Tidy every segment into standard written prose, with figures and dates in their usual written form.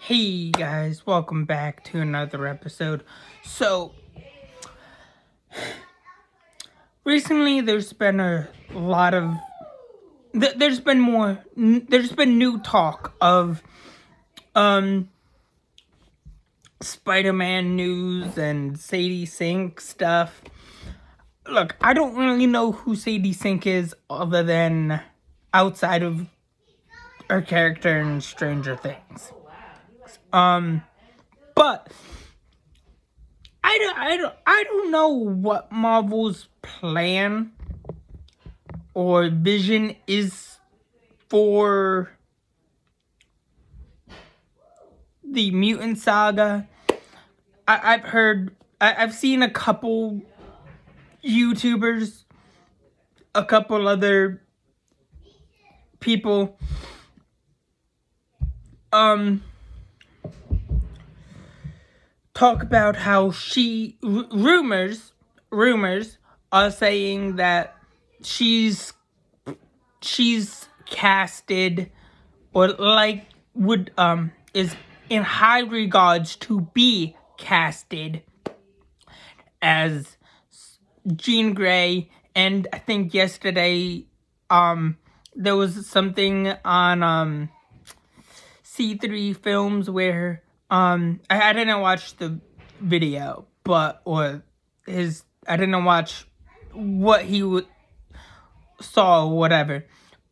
Hey guys, welcome back to another episode. So, recently there's been a lot of there's been new talk of Spider-Man news and Sadie Sink stuff. Look, I don't really know who Sadie Sink is other than outside of her character in Stranger Things. But I don't know what Marvel's plan or vision is for the Mutant Saga. I've seen a couple YouTubers, a couple other people, talk about how rumors are saying that she's casted or is in high regards to be casted as Jean Grey. And I think yesterday there was something on C3 Films where I didn't watch the video, I didn't watch what he saw or whatever,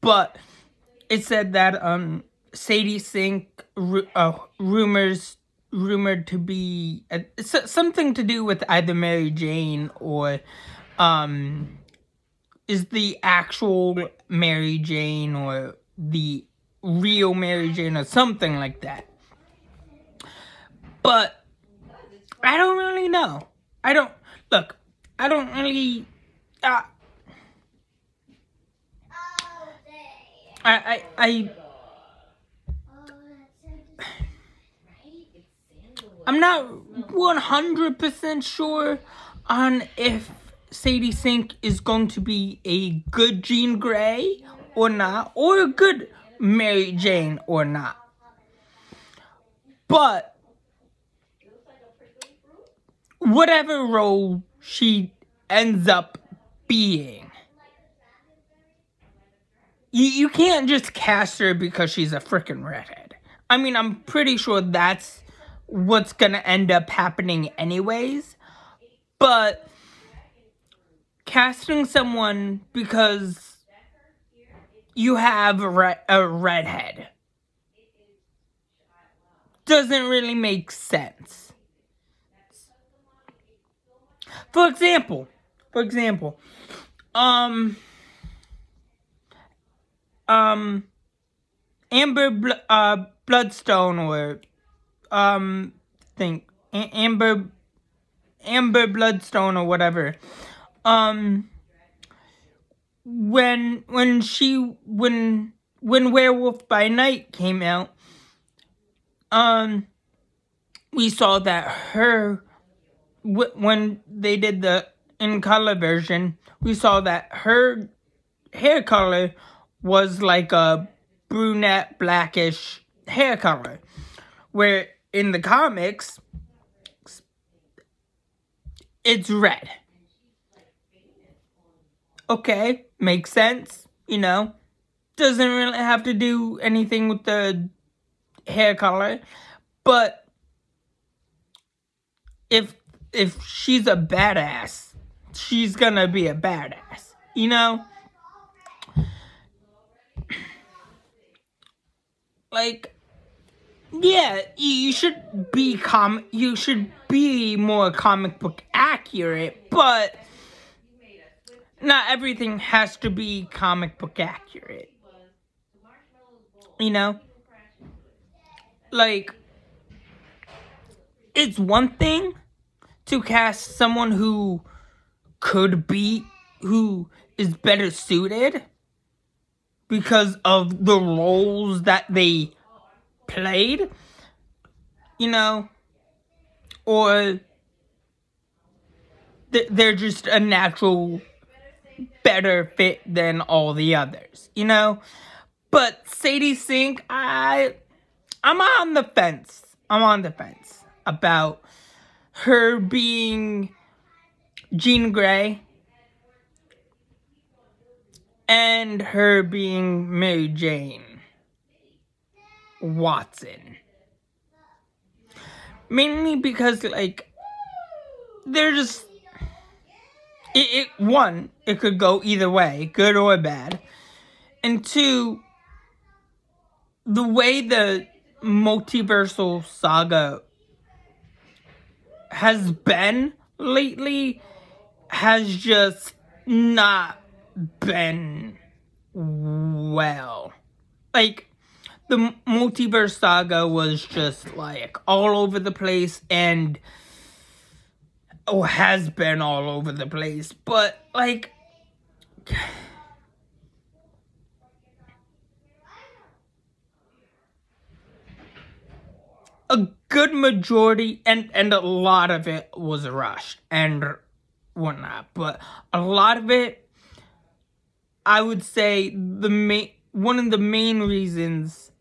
but it said that Sadie Sink rumored to be something to do with either Mary Jane or is the actual Mary Jane or the real Mary Jane or something like that. But I don't really know. I don't really. I'm not 100% sure on if Sadie Sink is going to be a good Jean Grey or not, or a good Mary Jane or not. But whatever role she ends up being, you can't just cast her because she's a freaking redhead. I mean, I'm pretty sure that's what's gonna end up happening anyways. But casting someone because you have a redhead doesn't really make sense. For example, Amber Bloodstone or Amber Bloodstone or whatever. When Werewolf by Night came out, we saw that when they did the in color version, we saw that her hair color was like a brunette blackish hair color, where in the comics it's red. Okay, makes sense, doesn't really have to do anything with the hair color. But if she's a badass, she's gonna be a badass, Like, yeah, you should be more comic book accurate, but not everything has to be comic book accurate. Like, it's one thing to cast someone who is better suited because of the roles that they played, or they're just a natural better fit than all the others, But Sadie Sink, I I'm on the fence. About her being Jean Grey and her being Mary Jane Watson. Mainly because, like, they're just... One, it could go either way, good or bad. And two, the way the multiversal saga has been lately has just not been well. Like, the multiverse saga was just, like, all over the place, and has been all over the place, but, like, a good majority, and a lot of it was rushed and whatnot, but a lot of it, I would say one of the main reasons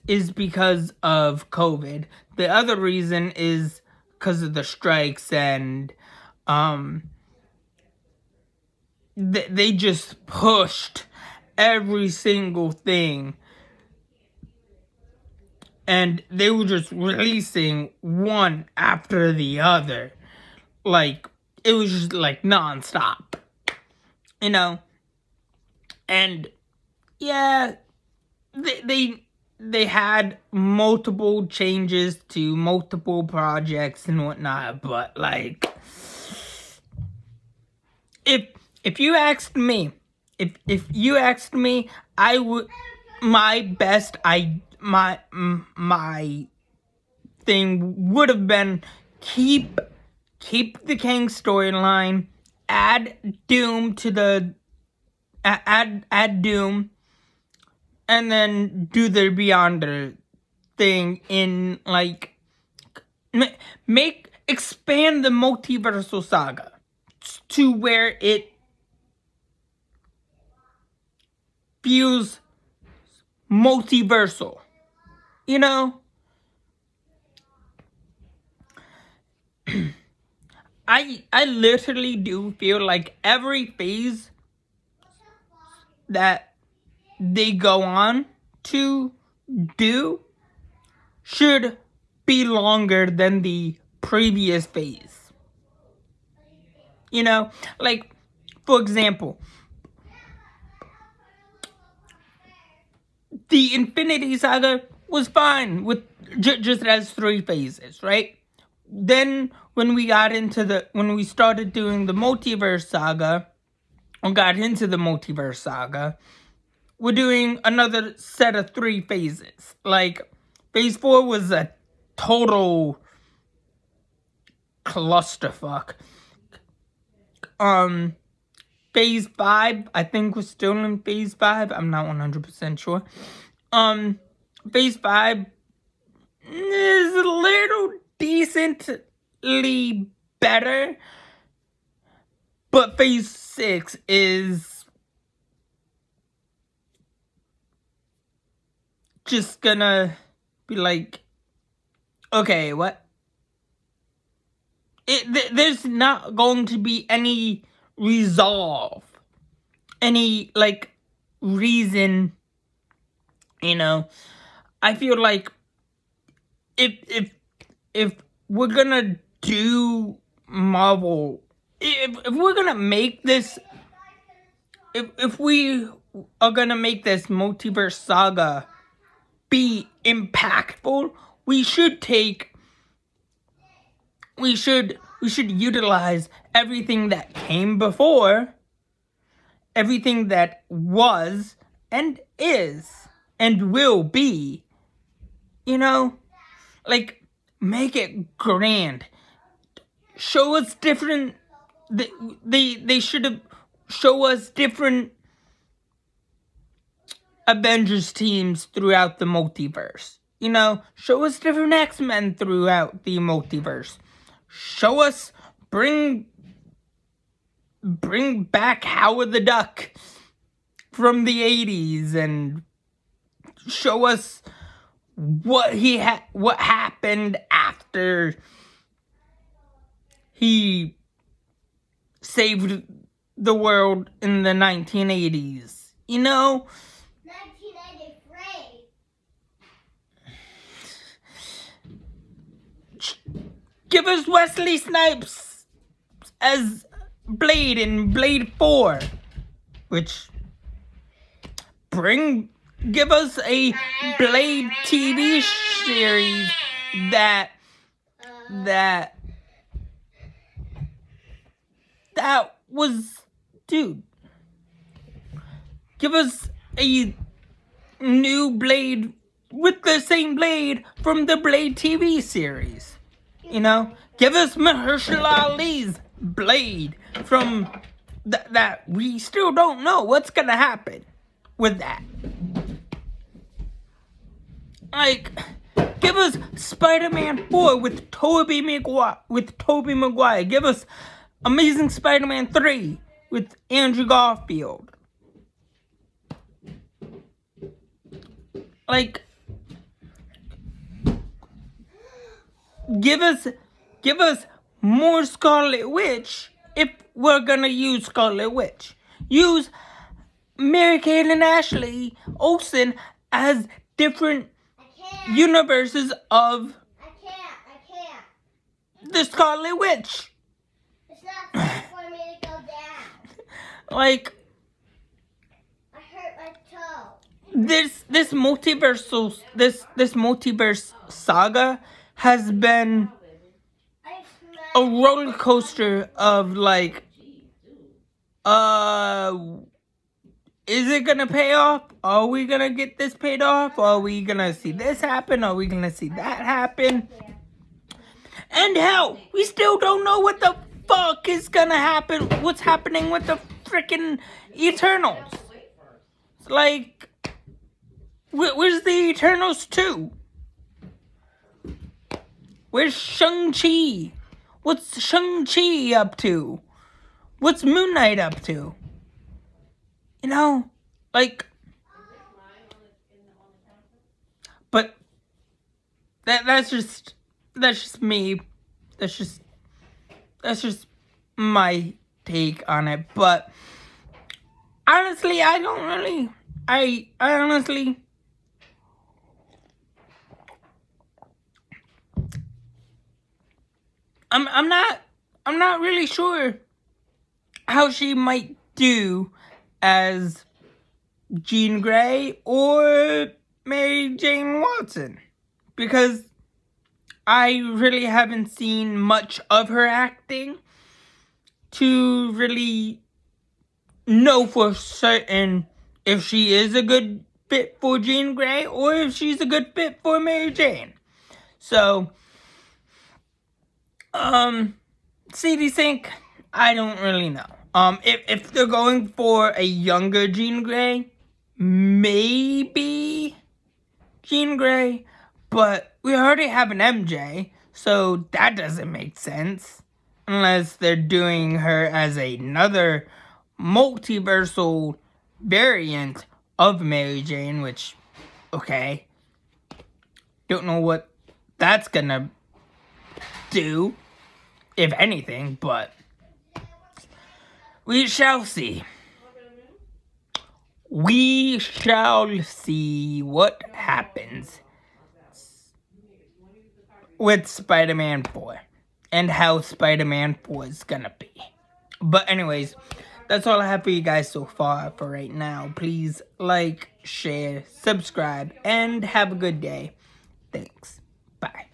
is because of COVID. The other reason is because of the strikes, and they just pushed every single thing, and they were just releasing one after the other. Like, it was just like nonstop, you know. And yeah, they had multiple changes to multiple projects and whatnot, but, like, if you asked me, I would, my thing would have been keep the Kang storyline, add Doom to the add Doom, and then do the Beyonder thing in, like, expand the multiversal saga to where it feels multiversal, you know? I literally do feel like every phase that they go on to do should be longer than the previous phase. You know, like, for example, the Infinity Saga was fine with just as 3 phases, right? Then when we started doing the Multiverse Saga, or got into the Multiverse Saga, we're doing another set of 3 phases. Like, phase 4 was a total clusterfuck. Phase 5, I think we're still in phase 5. I'm not 100% sure. Phase 5 is a little decently better, but phase 6 is just gonna be like, okay, what? There's not going to be any resolve, any, like, reason, you know. I feel like if we're gonna do Marvel, if we're gonna make this, if we are gonna make this multiverse saga be impactful, we should utilize everything that came before, everything that was and is and will be, you know, like, make it grand. Show us different, they should have show us different Avengers teams throughout the multiverse. You know, show us different X-Men throughout the multiverse. Show us, bring back Howard the Duck from the 80s, and show us what happened after he saved the world in the 1980s. You know? 1983. Give us Wesley Snipes as Blade in Blade 4. Which give us a Blade TV series that was, dude. Give us a new Blade with the same Blade from the Blade TV series. You know, give us Mahershala Ali's Blade from that we still don't know what's gonna happen with that. Like, give us Spider-Man 4 with Tobey Maguire. Give us Amazing Spider-Man 3 with Andrew Garfield. Like, give us more Scarlet Witch if we're gonna use Scarlet Witch. Use Mary-Kate and Ashley Olsen as different universes of the Scarlet Witch. It's not safe for me to go down. Like, I hurt my toe. this multiverse saga has been a roller coaster of like, is it gonna pay off? Are we gonna get this paid off? Are we gonna see this happen? Are we gonna see that happen? And hell, we still don't know what the fuck is gonna happen. What's happening with the freaking Eternals? Like, where's the Eternals 2? Where's Shang-Chi? What's Shang-Chi up to? What's Moon Knight up to? You know, like, but that's just me. That's just my take on it. But honestly, I honestly, I'm not really sure how she might do as Jean Grey or Mary Jane Watson, because I really haven't seen much of her acting to really know for certain if she is a good fit for Jean Grey or if she's a good fit for Mary Jane. So, CD Sync, I don't really know. If they're going for a younger Jean Grey, maybe Jean Grey, but we already have an MJ, so that doesn't make sense. Unless they're doing her as another multiversal variant of Mary Jane, which, okay. Don't know what that's gonna do, if anything, but we shall see. We shall see what happens with Spider-Man 4 and how Spider-Man 4 is gonna be. But anyways, that's all I have for you guys so far for right now. Please like, share, subscribe, and have a good day. Thanks. Bye.